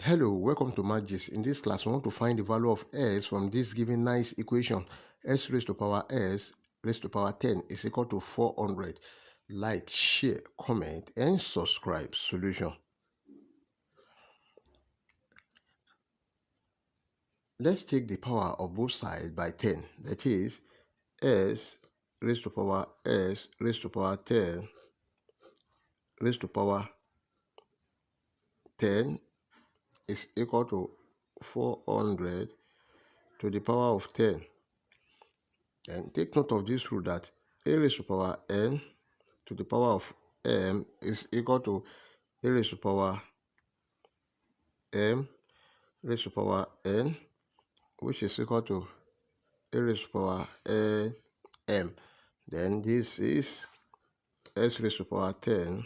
Hello, welcome to mathgist. In this class, we want to find the value of s from this given nice equation. S raised to power s raised to power 10 is equal to 400. Like, share, comment, and subscribe. Solution. Let's take the power of both sides by 10. That is, s raised to power s raised to power 10 raised to power 10 is equal to 400 to the power of 10. And take note of this rule that a raised to power n to the power of m is equal to a raised to power m raised to power n, which is equal to a raised to power m. Then this is s raised to power 10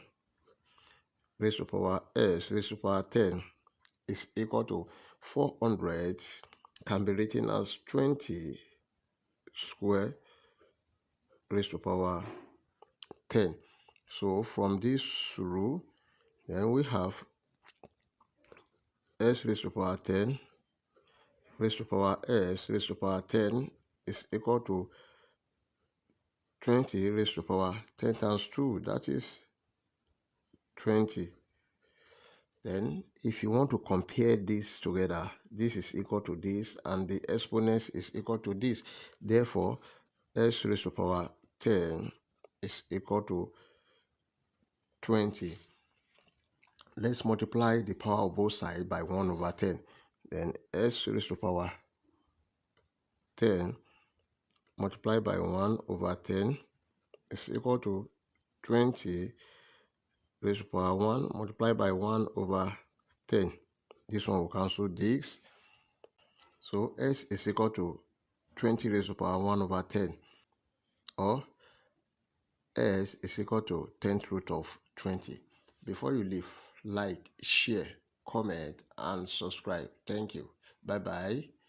raised to power s raised to power 10 is equal to 400, can be written as 20 square raised to power 10. So from this rule, then we have s raised to power 10 raised to power s raised to power 10 is equal to 20 raised to power 10 times 2, that is 20. Then if you want to compare this together, this is equal to this and the exponent is equal to this. Therefore, s raised to power 10 is equal to 20. Let's multiply the power of both sides by 1 over 10. Then s raised to power 10 multiplied by 1 over 10 is equal to 20 raised to power 1 multiplied by 1 over 10. This one will cancel this. So s is equal to 20 raised to power 1 over 10, or s is equal to 10th root of 20. Before you leave, like, share, comment, and subscribe. Thank you. Bye-bye.